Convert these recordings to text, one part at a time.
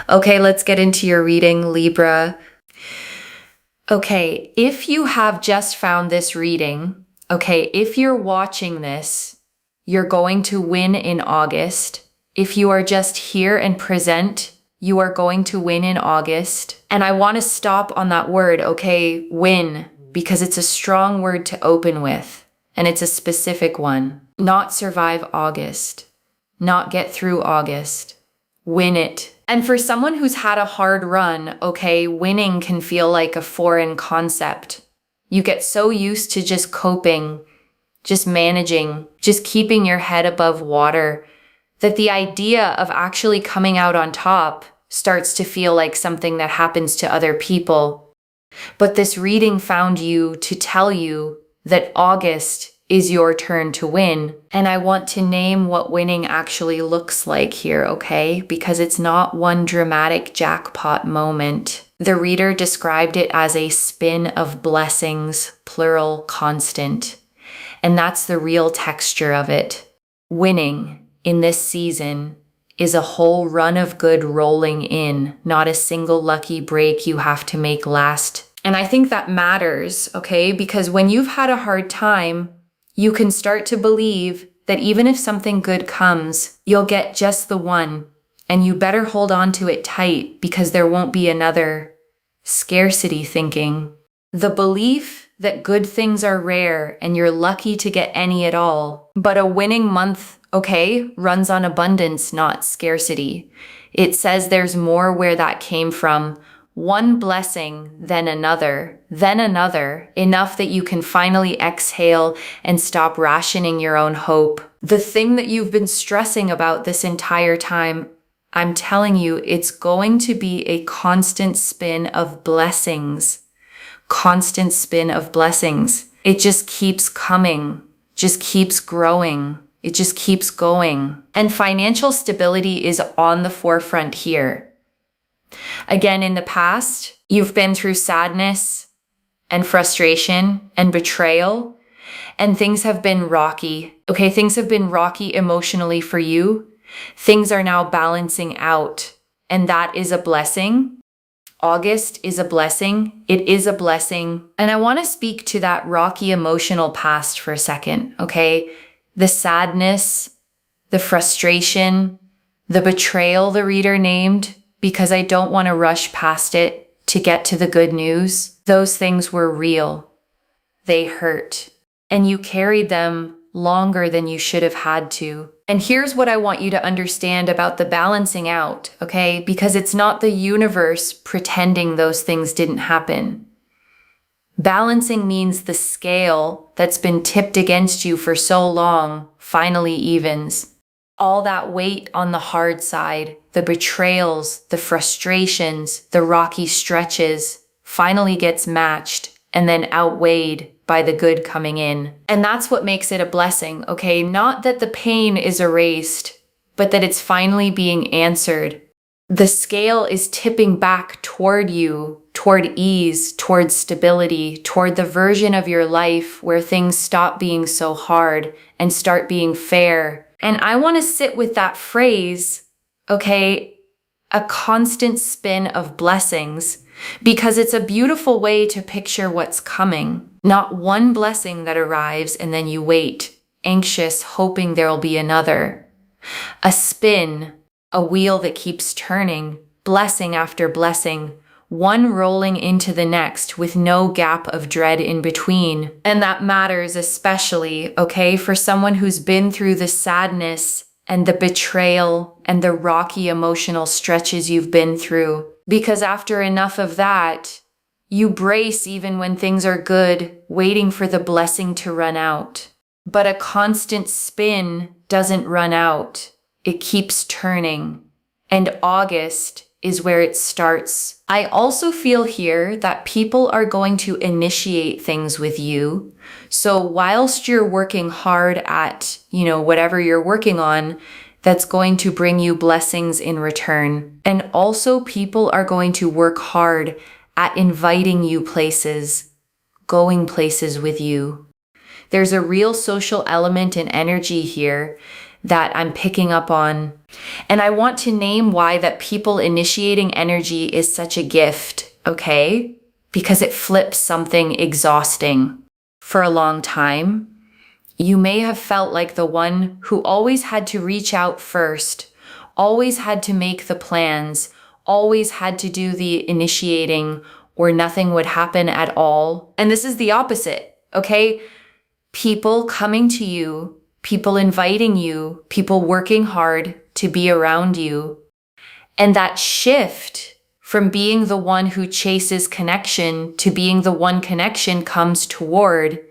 Okay, let's get into your reading, Libra. Okay, if you have just found this reading, okay, if you're watching this, you're going to win in August. If you are just here and present, you are going to win in August. And I want to stop on that word, okay, win, because it's a strong word to open with, and it's a specific one. Not survive August, not get through August, win it. And for someone who's had a hard run, okay, winning can feel like a foreign concept. You get so used to just coping, just managing, just keeping your head above water, that the idea of actually coming out on top starts to feel like something that happens to other people. But this reading found you to tell you that August is your turn to win. And I want to name what winning actually looks like here, okay? Because it's not one dramatic jackpot moment. The reader described it as a spin of blessings, plural, constant. And that's the real texture of it. Winning in this season is a whole run of good rolling in, not a single lucky break you have to make last. And I think that matters, okay? Because when you've had a hard time, you can start to believe that even if something good comes, you'll get just the one, and you better hold on to it tight because there won't be another. Scarcity thinking. The belief that good things are rare and you're lucky to get any at all. But a winning month, okay, runs on abundance, not scarcity. It says there's more where that came from. One blessing, then another, enough that you can finally exhale and stop rationing your own hope. The thing that you've been stressing about this entire time, I'm telling you, it's going to be a constant spin of blessings. Constant spin of blessings. It just keeps coming, just keeps growing. It just keeps going. And financial stability is on the forefront here. Again, in the past, you've been through sadness and frustration and betrayal, and things have been rocky. Okay, things have been rocky emotionally for you. Things are now balancing out, and that is a blessing. August is a blessing. It is a blessing. And I want to speak to that rocky emotional past for a second, okay? The sadness, the frustration, the betrayal the reader named, because I don't want to rush past it to get to the good news. Those things were real. They hurt. And you carried them longer than you should have had to. And here's what I want you to understand about the balancing out, okay? Because it's not the universe pretending those things didn't happen. Balancing means the scale that's been tipped against you for so long finally evens. All that weight on the hard side, the betrayals, the frustrations, the rocky stretches, finally gets matched and then outweighed by the good coming in. And that's what makes it a blessing, okay? Not that the pain is erased, but that it's finally being answered. The scale is tipping back toward you, toward ease, toward stability, toward the version of your life where things stop being so hard and start being fair. And I want to sit with that phrase, okay, a constant spin of blessings, because it's a beautiful way to picture what's coming. Not one blessing that arrives and then you wait, anxious, hoping there'll be another. A spin, a wheel that keeps turning, blessing after blessing, one rolling into the next with no gap of dread in between. And that matters especially, okay, for someone who's been through the sadness and the betrayal and the rocky emotional stretches you've been through. Because after enough of that, you brace even when things are good, waiting for the blessing to run out. But a constant spin doesn't run out. It keeps turning. And August is where it starts. I also feel here that people are going to initiate things with you. So whilst you're working hard at, whatever you're working on, that's going to bring you blessings in return. And also people are going to work hard at inviting you places, going places with you. There's a real social element and energy here that I'm picking up on. And I want to name why that people initiating energy is such a gift, okay? Because it flips something exhausting. For a long time, you may have felt like the one who always had to reach out first, always had to make the plans, always had to do the initiating, or nothing would happen at all. And this is the opposite, okay? People coming to you, people inviting you, people working hard to be around you. And that shift from being the one who chases connection to being the one connection comes toward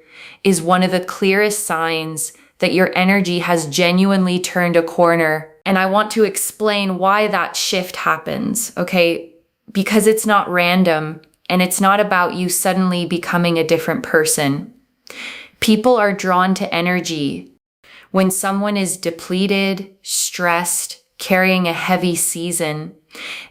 is one of the clearest signs that your energy has genuinely turned a corner. And I want to explain why that shift happens, okay? Because it's not random and it's not about you suddenly becoming a different person. People are drawn to energy. When someone is depleted, stressed, carrying a heavy season,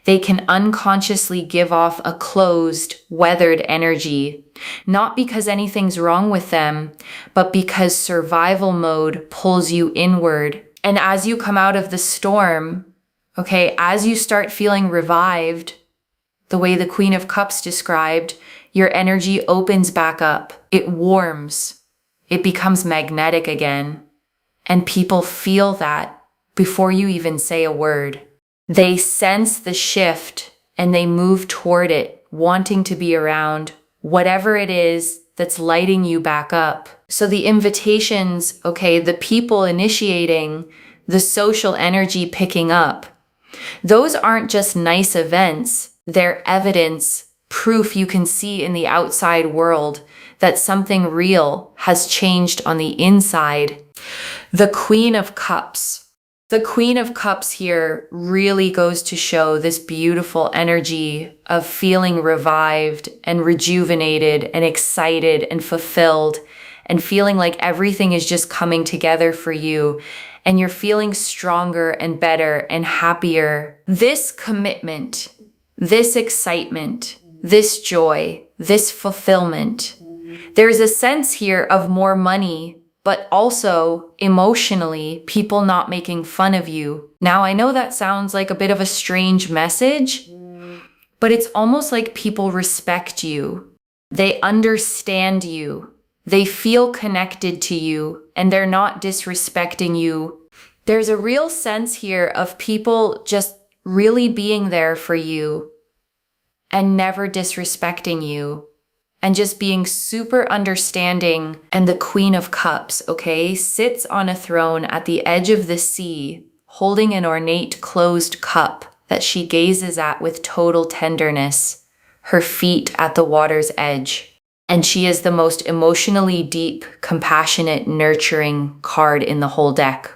they can unconsciously give off a closed, weathered energy, not because anything's wrong with them, but because survival mode pulls you inward. And as you come out of the storm, okay, as you start feeling revived, the way the Queen of Cups described, your energy opens back up. It warms. It becomes magnetic again. And people feel that before you even say a word. They sense the shift and they move toward it, wanting to be around whatever it is that's lighting you back up. So the invitations, okay, the people initiating, the social energy picking up, those aren't just nice events. They're evidence, proof you can see in the outside world that something real has changed on the inside. The Queen of Cups. The Queen of Cups here really goes to show this beautiful energy of feeling revived and rejuvenated and excited and fulfilled and feeling like everything is just coming together for you and you're feeling stronger and better and happier. This commitment, this excitement, this joy, this fulfillment. There's a sense here of more money, but also emotionally, people not making fun of you. Now, I know that sounds like a bit of a strange message, but it's almost like people respect you. They understand you. They feel connected to you, and they're not disrespecting you. There's a real sense here of people just really being there for you and never disrespecting you and just being super understanding. And the Queen of Cups, okay, sits on a throne at the edge of the sea, holding an ornate closed cup that she gazes at with total tenderness, her feet at the water's edge. And she is the most emotionally deep, compassionate, nurturing card in the whole deck.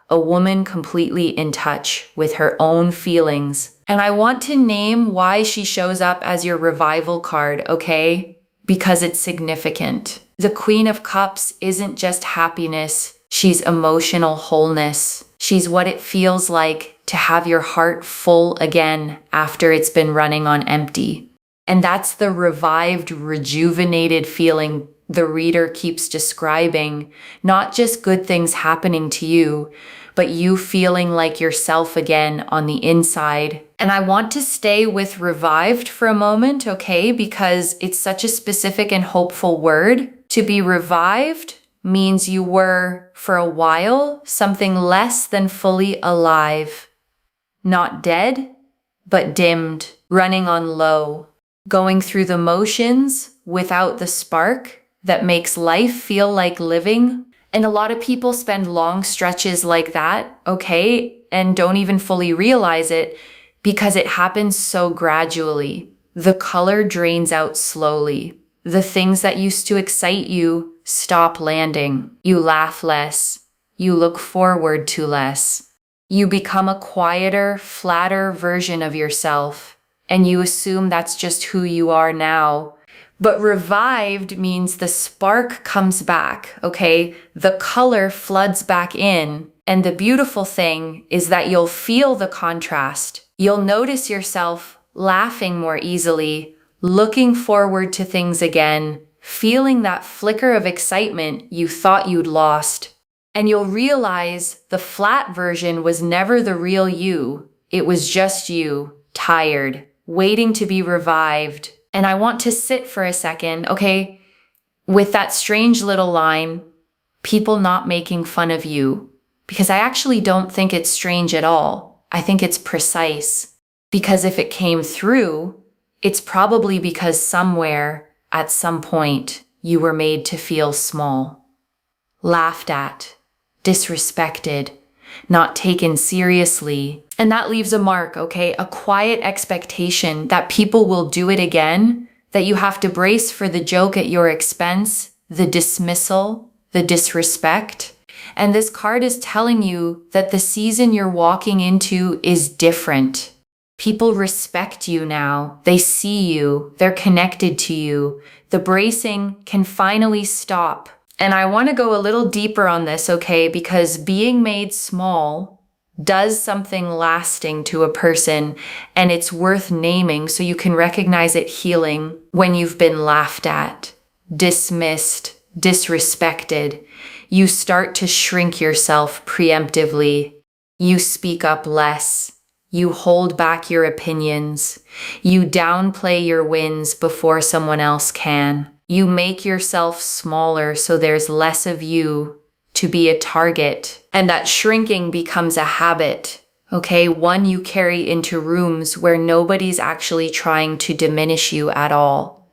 A woman completely in touch with her own feelings. And I want to name why she shows up as your revival card, okay? Because it's significant. The Queen of Cups isn't just happiness. She's emotional wholeness. She's what it feels like to have your heart full again after it's been running on empty. And that's the revived, rejuvenated feeling the reader keeps describing. Not just good things happening to you, but you feeling like yourself again on the inside. And I want to stay with revived for a moment, okay? Because it's such a specific and hopeful word. To be revived means you were, for a while, something less than fully alive. Not dead, but dimmed, running on low. Going through the motions without the spark that makes life feel like living. And a lot of people spend long stretches like that, okay, and don't even fully realize it because it happens so gradually. The color drains out slowly. The things that used to excite you stop landing. You laugh less. You look forward to less. You become a quieter, flatter version of yourself. And you assume that's just who you are now. But revived means the spark comes back, okay? The color floods back in. And the beautiful thing is that you'll feel the contrast. You'll notice yourself laughing more easily, looking forward to things again, feeling that flicker of excitement you thought you'd lost. And you'll realize the flat version was never the real you. It was just you, tired, waiting to be revived. And I want to sit for a second, okay, with that strange little line, people not making fun of you. Because I actually don't think it's strange at all. I think it's precise. Because if it came through, it's probably because somewhere, at some point, you were made to feel small, laughed at, disrespected, not taken seriously. And that leaves a mark, okay? A quiet expectation that people will do it again, that you have to brace for the joke at your expense, the dismissal, the disrespect. And this card is telling you that the season you're walking into is different. People respect you now. They see you. They're connected to you. The bracing can finally stop. And I want to go a little deeper on this, okay? Because being made small does something lasting to a person, and it's worth naming so you can recognize it healing when you've been laughed at, dismissed, disrespected. You start to shrink yourself preemptively. You speak up less. You hold back your opinions. You downplay your wins before someone else can. You make yourself smaller so there's less of you to be a target. And that shrinking becomes a habit, okay? One you carry into rooms where nobody's actually trying to diminish you at all.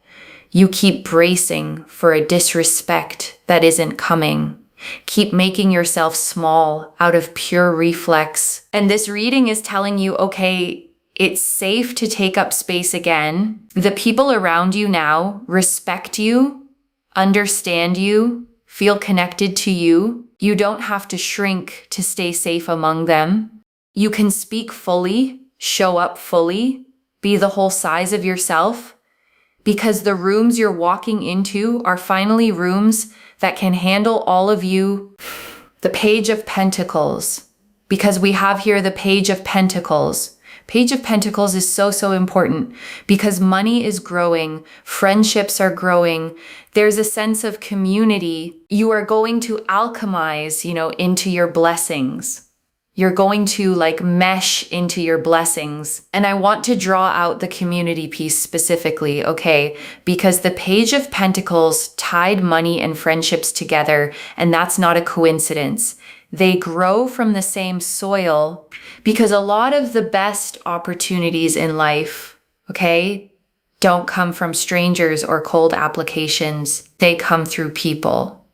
You keep bracing for a disrespect that isn't coming. Keep making yourself small out of pure reflex. And this reading is telling you, okay, it's safe to take up space again. The people around you now respect you, understand you, feel connected to you. You don't have to shrink to stay safe among them. You can speak fully, show up fully, be the whole size of yourself, because the rooms you're walking into are finally rooms that can handle all of you. The Page of Pentacles, because we have here the Page of Pentacles. Page of Pentacles is so important because money is growing, friendships are growing, there's a sense of community. You are going to alchemize, into your blessings. You're going to mesh into your blessings. And I want to draw out the community piece specifically, okay? Because the Page of Pentacles tied money and friendships together, and that's not a coincidence. They grow from the same soil because a lot of the best opportunities in life, okay, don't come from strangers or cold applications. They come through people.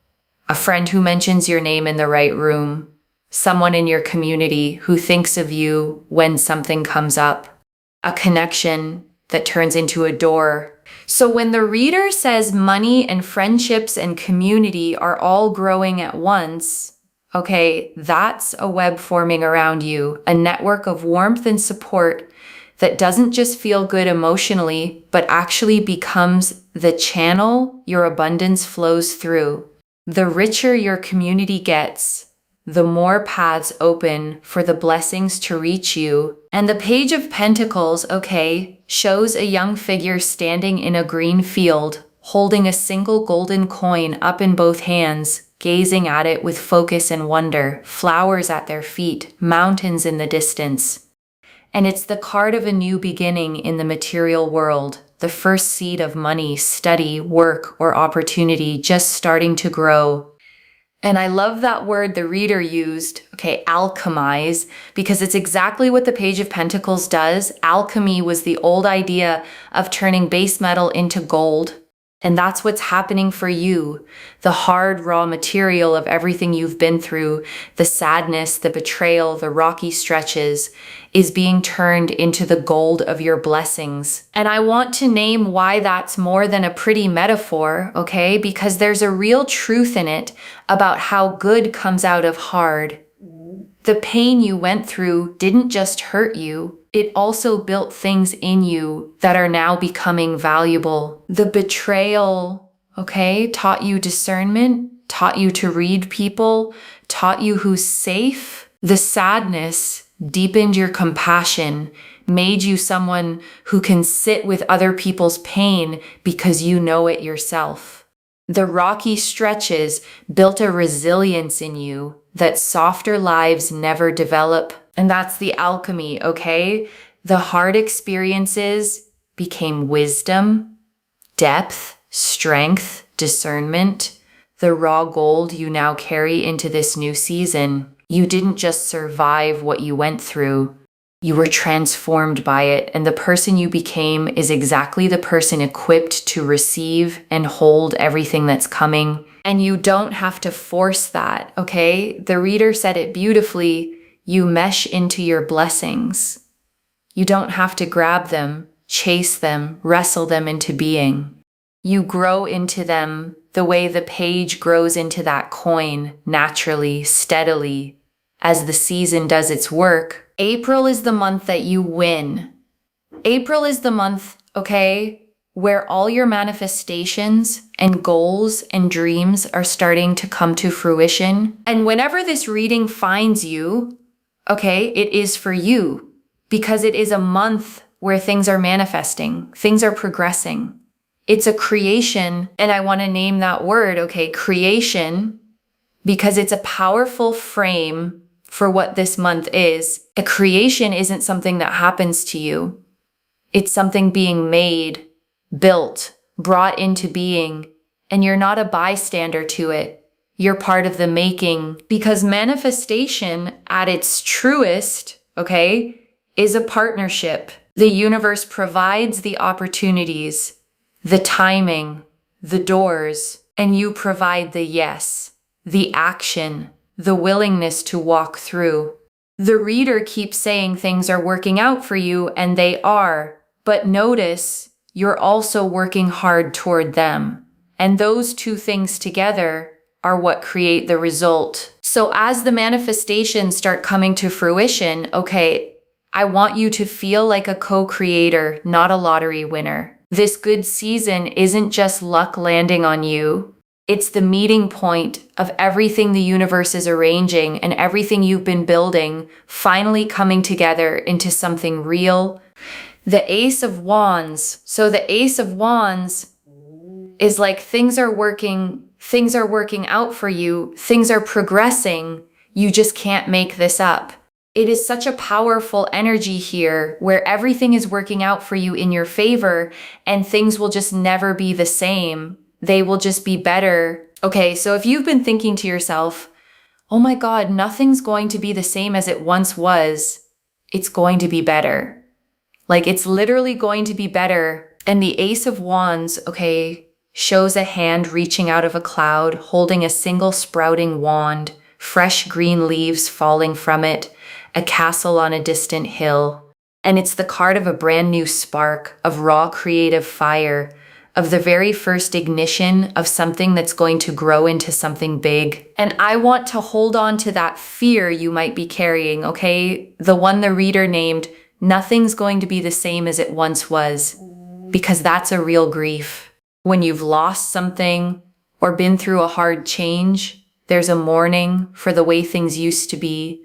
A friend who mentions your name in the right room. Someone in your community who thinks of you when something comes up. A connection that turns into a door. So when the reader says money and friendships and community are all growing at once, okay, that's a web forming around you, a network of warmth and support that doesn't just feel good emotionally, but actually becomes the channel your abundance flows through. The richer your community gets, the more paths open for the blessings to reach you. And the Page of Pentacles, okay, shows a young figure standing in a green field, holding a single golden coin up in both hands, gazing at it with focus and wonder, flowers at their feet, mountains in the distance. And it's the card of a new beginning in the material world, the first seed of money, study, work, or opportunity just starting to grow. And I love that word the reader used, okay, alchemize, because it's exactly what the Page of Pentacles does. Alchemy was the old idea of turning base metal into gold. And that's what's happening for you. The hard, raw material of everything you've been through, the sadness, the betrayal, the rocky stretches, is being turned into the gold of your blessings. And I want to name why that's more than a pretty metaphor, okay? Because there's a real truth in it about how good comes out of hard. The pain you went through didn't just hurt you. It also built things in you that are now becoming valuable. The betrayal, okay, taught you discernment, taught you to read people, taught you who's safe. The sadness deepened your compassion, made you someone who can sit with other people's pain because you know it yourself. The rocky stretches built a resilience in you that softer lives never develop. And that's the alchemy, okay? The hard experiences became wisdom, depth, strength, discernment, the raw gold you now carry into this new season. You didn't just survive what you went through. You were transformed by it, and the person you became is exactly the person equipped to receive and hold everything that's coming. And you don't have to force that, okay? The reader said it beautifully. You mesh into your blessings. You don't have to grab them, chase them, wrestle them into being. You grow into them the way the page grows into that coin, naturally, steadily, as the season does its work. April is the month that you win. April is the month, okay, where all your manifestations and goals and dreams are starting to come to fruition. And whenever this reading finds you, okay, it is for you because it is a month where things are manifesting, things are progressing. It's a creation, and I want to name that word, okay, creation, because it's a powerful frame for what this month is. A creation isn't something that happens to you. It's something being made, built, brought into being, and you're not a bystander to it. You're part of the making, because manifestation at its truest, okay, is a partnership. The universe provides the opportunities, the timing, the doors, and you provide the yes, the action, the willingness to walk through. The reader keeps saying things are working out for you, and they are, but notice you're also working hard toward them. And those two things together are what create the result. So as the manifestations start coming to fruition, okay, I want you to feel like a co-creator, not a lottery winner. This good season isn't just luck landing on you. It's the meeting point of everything the universe is arranging and everything you've been building finally coming together into something real. The Ace of Wands. So the Ace of Wands is like things are working out for you. Things are progressing. You just can't make this up. It is such a powerful energy here where everything is working out for you in your favor and things will just never be the same. They will just be better. Okay, so if you've been thinking to yourself, oh my God, nothing's going to be the same as it once was, it's going to be better. Like it's literally going to be better. And the Ace of Wands, okay, shows a hand reaching out of a cloud, holding a single sprouting wand, fresh green leaves falling from it, a castle on a distant hill. And it's the card of a brand new spark, of raw creative fire, of the very first ignition of something that's going to grow into something big. And I want to hold on to that fear you might be carrying, okay? The one the reader named, nothing's going to be the same as it once was, because that's a real grief. When you've lost something or been through a hard change, there's a mourning for the way things used to be,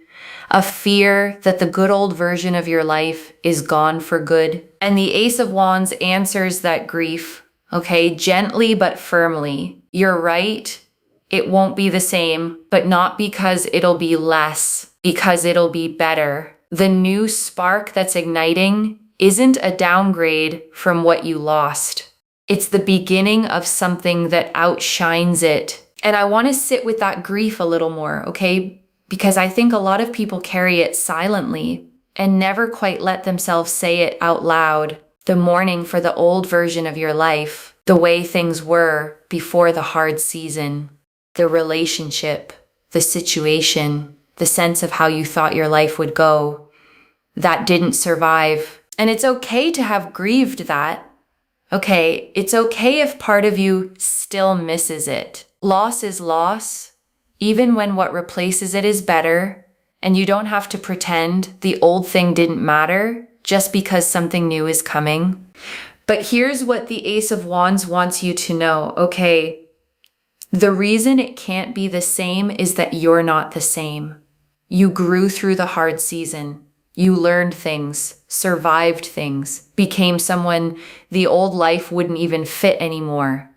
a fear that the good old version of your life is gone for good. And the Ace of Wands answers that grief, okay, gently but firmly. You're right, it won't be the same, but not because it'll be less, because it'll be better. The new spark that's igniting isn't a downgrade from what you lost. It's the beginning of something that outshines it. And I want to sit with that grief a little more, okay? Because I think a lot of people carry it silently and never quite let themselves say it out loud. The mourning for the old version of your life, the way things were before the hard season, the relationship, the situation, the sense of how you thought your life would go, that didn't survive. And it's okay to have grieved that. Okay, it's okay if part of you still misses it. Loss is loss, even when what replaces it is better, and you don't have to pretend the old thing didn't matter just because something new is coming. But here's what the Ace of Wands wants you to know, okay? The reason it can't be the same is that you're not the same. You grew through the hard season. You learned things, survived things, became someone the old life wouldn't even fit anymore.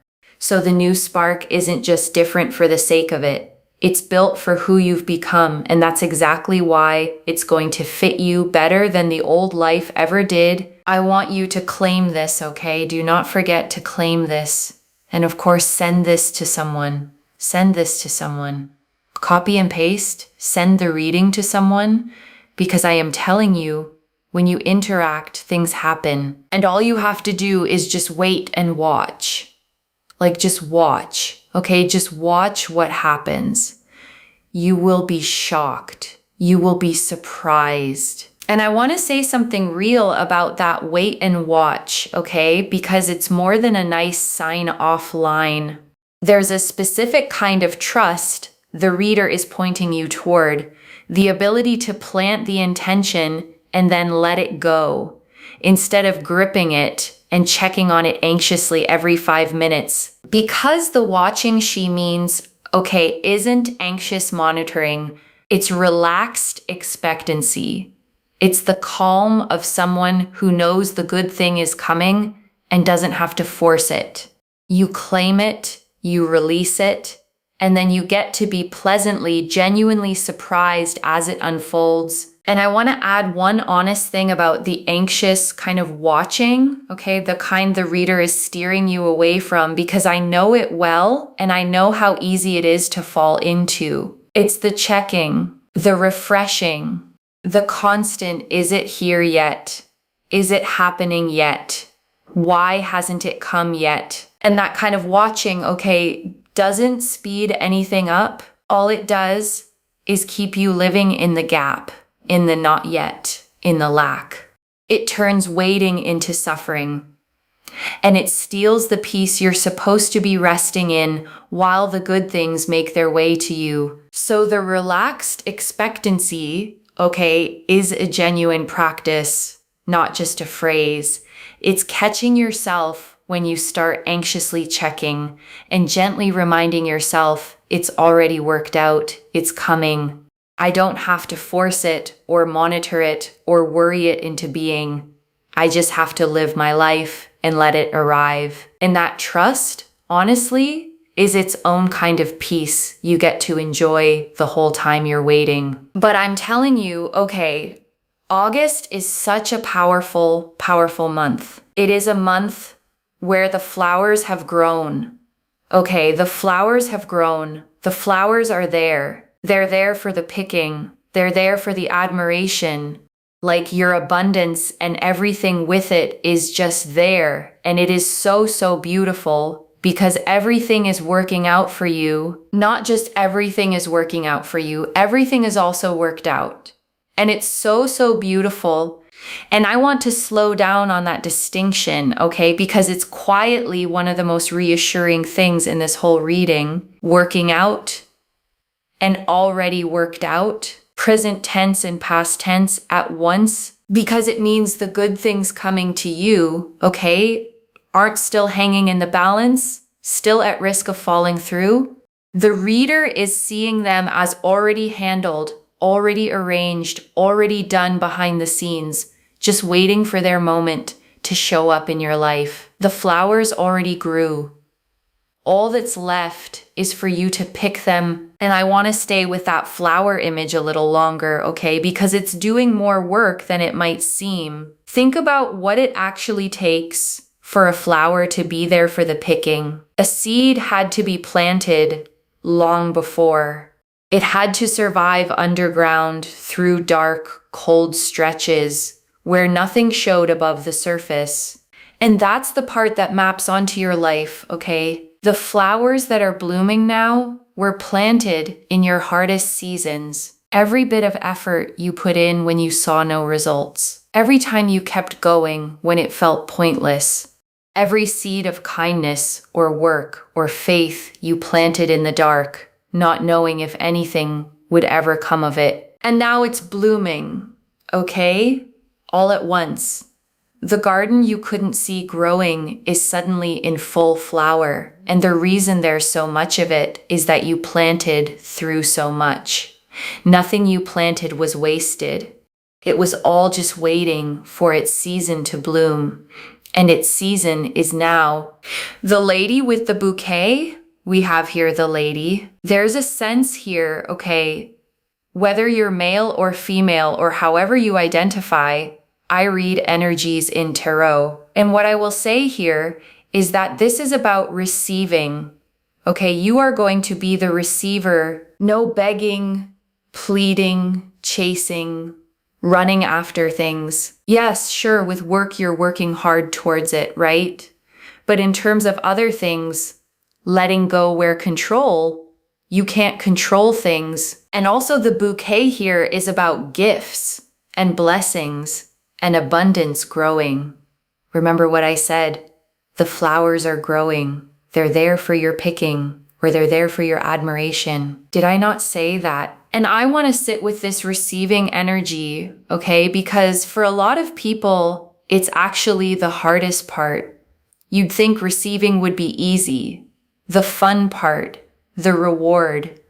So the new spark isn't just different for the sake of it. It's built for who you've become, and that's exactly why it's going to fit you better than the old life ever did. I want you to claim this, okay? Do not forget to claim this. And of course, send this to someone. Send this to someone. Copy and paste, send the reading to someone, because I am telling you, when you interact, things happen. And all you have to do is just wait and watch. Like, just watch, okay? Just watch what happens. You will be shocked. You will be surprised. And I want to say something real about that wait and watch, okay? Because it's more than a nice sign-off line. There's a specific kind of trust the reader is pointing you toward. The ability to plant the intention and then let it go, instead of gripping it and checking on it anxiously every 5 minutes. Because the watching she means, okay, isn't anxious monitoring, it's relaxed expectancy. It's the calm of someone who knows the good thing is coming and doesn't have to force it. You claim it, you release it, and then you get to be pleasantly, genuinely surprised as it unfolds. And I want to add one honest thing about the anxious kind of watching, okay? The kind the reader is steering you away from, because I know it well, and I know how easy it is to fall into. It's the checking, the refreshing, the constant, is it here yet? Is it happening yet? Why hasn't it come yet? And that kind of watching, okay, doesn't speed anything up. All it does is keep you living in the gap, in the not yet, in the lack. It turns waiting into suffering. And it steals the peace you're supposed to be resting in while the good things make their way to you. So the relaxed expectancy, okay, is a genuine practice, not just a phrase. It's catching yourself when you start anxiously checking and gently reminding yourself it's already worked out, it's coming. I don't have to force it or monitor it or worry it into being. I just have to live my life and let it arrive. And that trust, honestly, is its own kind of peace you get to enjoy the whole time you're waiting. But I'm telling you, okay, August is such a powerful, powerful month. It is a month where the flowers have grown. Okay, the flowers have grown. The flowers are there. They're there for the picking. They're there for the admiration. Like, your abundance and everything with it is just there. And it is so, so beautiful because everything is working out for you. Not just everything is working out for you. Everything is also worked out. And it's so, so beautiful. And I want to slow down on that distinction, okay? Because it's quietly one of the most reassuring things in this whole reading. Working out and already worked out, present tense and past tense at once, because it means the good things coming to you, okay, aren't still hanging in the balance, still at risk of falling through. The reader is seeing them as already handled, already arranged, already done behind the scenes, just waiting for their moment to show up in your life. The flowers already grew. All that's left is for you to pick them. And I want to stay with that flower image a little longer, okay? Because it's doing more work than it might seem. Think about what it actually takes for a flower to be there for the picking. A seed had to be planted long before. It had to survive underground through dark, cold stretches where nothing showed above the surface. And that's the part that maps onto your life, okay? The flowers that are blooming now were planted in your hardest seasons. Every bit of effort you put in when you saw no results. Every time you kept going when it felt pointless. Every seed of kindness or work or faith you planted in the dark, not knowing if anything would ever come of it. And now it's blooming, okay? All at once. The garden you couldn't see growing is suddenly in full flower. And the reason there's so much of it is that you planted through so much. Nothing you planted was wasted. It was all just waiting for its season to bloom. and its season is now. The lady with the bouquet, we have here the lady. There's a sense here, okay, whether you're male or female or however you identify, I read energies in tarot. And what I will say here is that this is about receiving. Okay, you are going to be the receiver. No begging, pleading, chasing, running after things. Yes, sure, with work, you're working hard towards it, right? But in terms of other things, letting go where control, you can't control things. And also the bouquet here is about gifts and blessings and abundance growing. Remember what I said? The flowers are growing. They're there for your picking, or they're there for your admiration. Did I not say that? And I want to sit with this receiving energy, okay? Because for a lot of people, it's actually the hardest part. You'd think receiving would be easy, the fun part, the reward.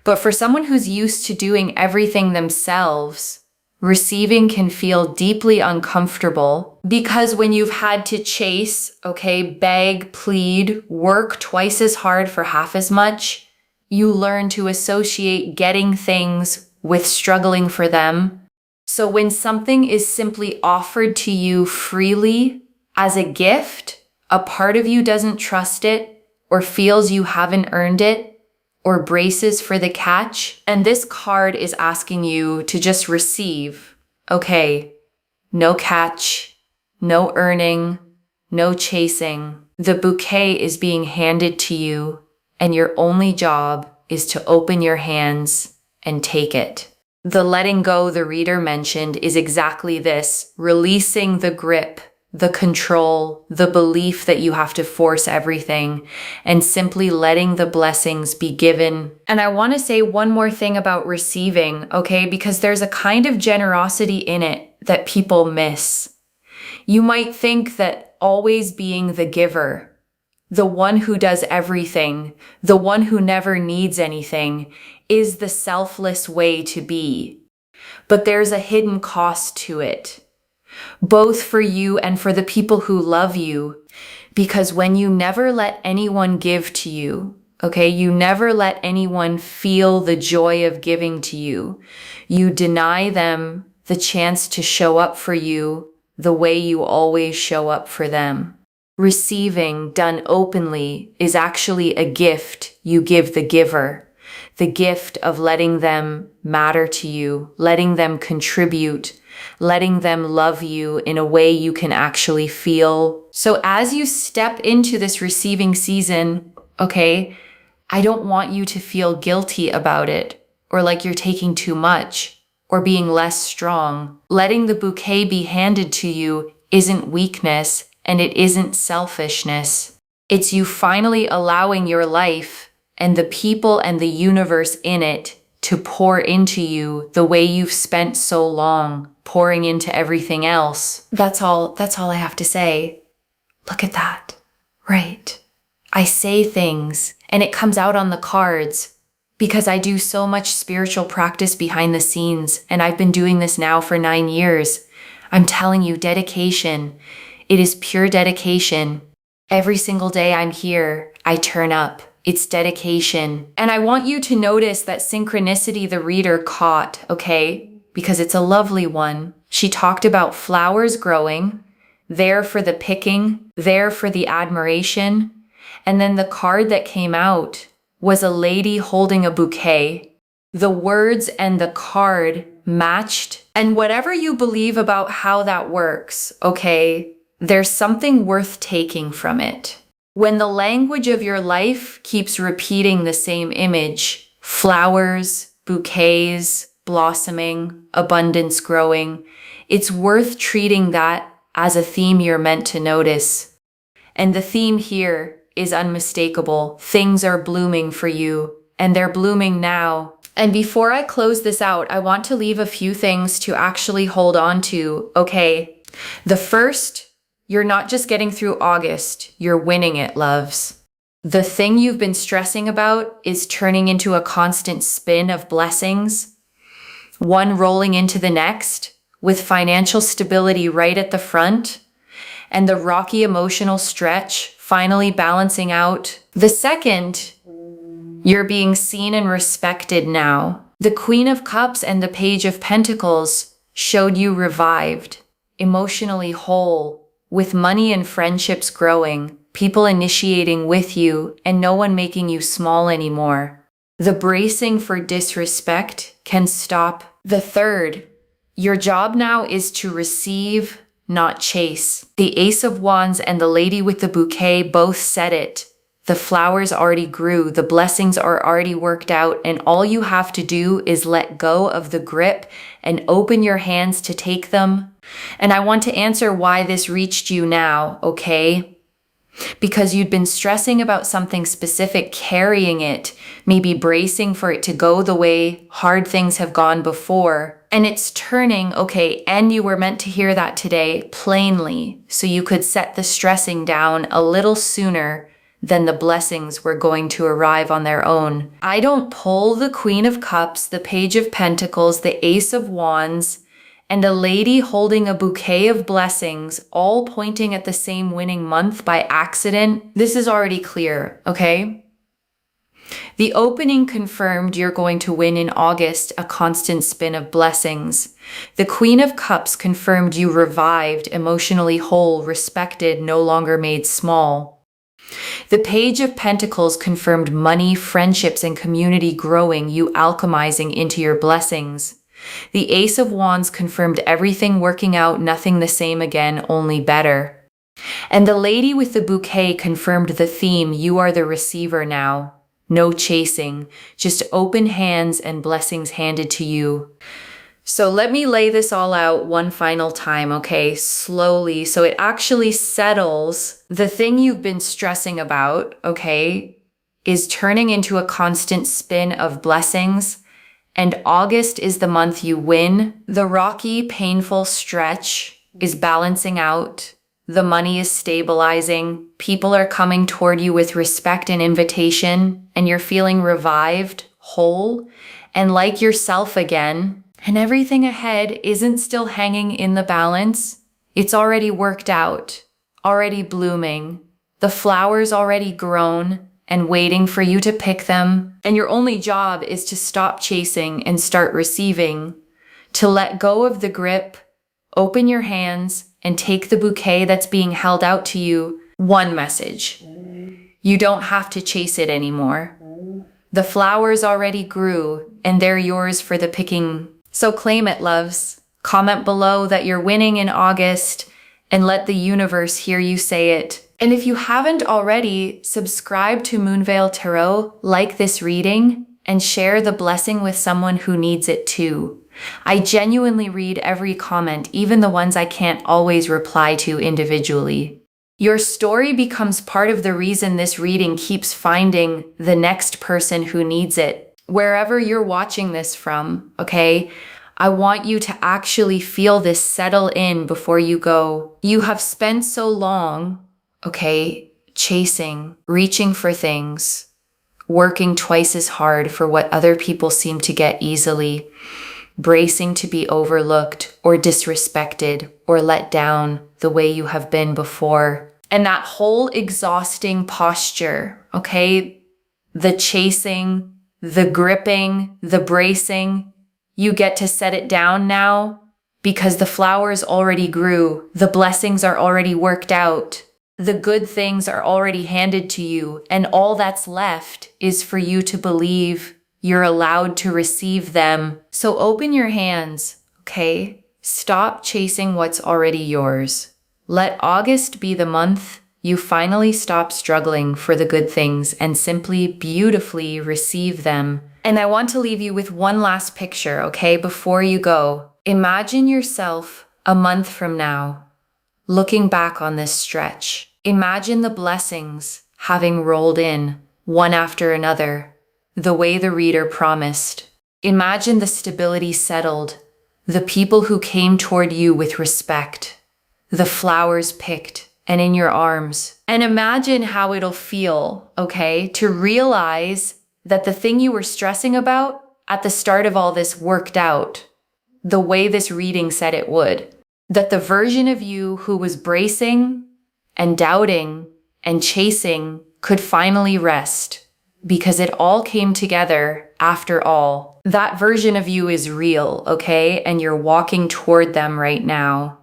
But for someone who's used to doing everything themselves, receiving can feel deeply uncomfortable because when you've had to chase, okay, beg, plead, work twice as hard for half as much, you learn to associate getting things with struggling for them. So when something is simply offered to you freely as a gift, a part of you doesn't trust it or feels you haven't earned it or braces for the catch. And this card is asking you to just receive. Okay, no catch, no earning, no chasing. The bouquet is being handed to you, and your only job is to open your hands and take it. The letting go the reader mentioned is exactly this, releasing the grip, the control, the belief that you have to force everything, and simply letting the blessings be given. And I want to say one more thing about receiving, okay? Because there's a kind of generosity in it that people miss. You might think that always being the giver, the one who does everything, the one who never needs anything, is the selfless way to be. But there's a hidden cost to it, both for you and for the people who love you. Because when you never let anyone give to you, okay, you never let anyone feel the joy of giving to you, you deny them the chance to show up for you the way you always show up for them. Receiving done openly is actually a gift you give the giver, the gift of letting them matter to you, letting them contribute, letting them love you in a way you can actually feel. So as you step into this receiving season, okay, I don't want you to feel guilty about it or like you're taking too much or being less strong. Letting the bouquet be handed to you isn't weakness and it isn't selfishness. It's you finally allowing your life and the people and the universe in it to pour into you the way you've spent so long pouring into everything else. That's all I have to say. Look at that. Right. I say things and it comes out on the cards because I do so much spiritual practice behind the scenes, and I've been doing this now for 9 years. I'm telling you, dedication. It is pure dedication. Every single day I'm here, I turn up. It's dedication. And I want you to notice that synchronicity the reader caught, okay? Because it's a lovely one. She talked about flowers growing, there for the picking, there for the admiration. And then the card that came out was a lady holding a bouquet. The words and the card matched. And whatever you believe about how that works, okay, there's something worth taking from it. When the language of your life keeps repeating the same image, flowers, bouquets, blossoming, abundance growing, it's worth treating that as a theme you're meant to notice. And the theme here is unmistakable. Things are blooming for you, and they're blooming now. And before I close this out, I want to leave a few things to actually hold on to, okay? The first, you're not just getting through August, you're winning it, loves. The thing you've been stressing about is turning into a constant spin of blessings, one rolling into the next, with financial stability right at the front. and the rocky emotional stretch finally balancing out. The second, you're being seen and respected now. The Queen of Cups and the Page of Pentacles showed you revived, emotionally whole, with money and friendships growing, people initiating with you, and no one making you small anymore. The bracing for disrespect can stop. The third, your job now is to receive, not chase. The Ace of Wands and the Lady with the Bouquet both said it. The flowers already grew, the blessings are already worked out, and all you have to do is let go of the grip and open your hands to take them. And I want to answer why this reached you now, okay? Because you'd been stressing about something specific, carrying it, maybe bracing for it to go the way hard things have gone before. And it's turning, okay, and you were meant to hear that today plainly, so you could set the stressing down a little sooner than the blessings were going to arrive on their own. I don't pull the Queen of Cups, the Page of Pentacles, the Ace of Wands, and a lady holding a bouquet of blessings, all pointing at the same winning month by accident. This is already clear, okay? The opening confirmed you're going to win in August a constant spin of blessings. The Queen of Cups confirmed you revived, emotionally whole, respected, no longer made small. The Page of Pentacles confirmed money, friendships, and community growing, you alchemizing into your blessings. The Ace of Wands confirmed everything working out, nothing the same again, only better. And the Lady with the Bouquet confirmed the theme, you are the receiver now. No chasing, just open hands and blessings handed to you. So let me lay this all out one final time, okay, slowly, so it actually settles. The thing you've been stressing about, okay, is turning into a constant spin of blessings, and August is the month you win. The rocky, painful stretch is balancing out. The money is stabilizing. People are coming toward you with respect and invitation, and you're feeling revived, whole, and like yourself again. And everything ahead isn't still hanging in the balance. It's already worked out, already blooming. The flowers already grown and waiting for you to pick them. And your only job is to stop chasing and start receiving, to let go of the grip, open your hands, and take the bouquet that's being held out to you. One message. You don't have to chase it anymore. The flowers already grew, and they're yours for the picking. So claim it, loves. Comment below that you're winning in August and let the universe hear you say it. And if you haven't already, subscribe to Moonveil Tarot, like this reading, and share the blessing with someone who needs it too. I genuinely read every comment, even the ones I can't always reply to individually. Your story becomes part of the reason this reading keeps finding the next person who needs it. Wherever you're watching this from, okay, I want you to actually feel this settle in before you go. You have spent so long, okay, chasing, reaching for things, working twice as hard for what other people seem to get easily, bracing to be overlooked or disrespected or let down the way you have been before. And that whole exhausting posture, okay, the chasing, the gripping, the bracing, you get to set it down now because the flowers already grew, the blessings are already worked out, the good things are already handed to you, and all that's left is for you to believe you're allowed to receive them. So open your hands, okay? Stop chasing what's already yours. Let August be the month you finally stop struggling for the good things and simply beautifully receive them. And I want to leave you with one last picture, okay, before you go. Imagine yourself a month from now, looking back on this stretch. Imagine the blessings having rolled in, one after another, the way the reader promised. Imagine the stability settled, the people who came toward you with respect, the flowers picked and in your arms. And imagine how it'll feel, okay, to realize that the thing you were stressing about at the start of all this worked out the way this reading said it would. that the version of you who was bracing and doubting and chasing could finally rest, because it all came together after all. That version of you is real, okay? And you're walking toward them right now.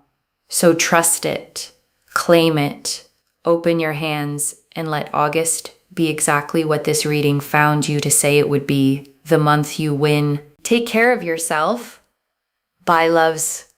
So trust it, claim it, open your hands, and let August be exactly what this reading found you to say it would be, the month you win. Take care of yourself. Bye, loves.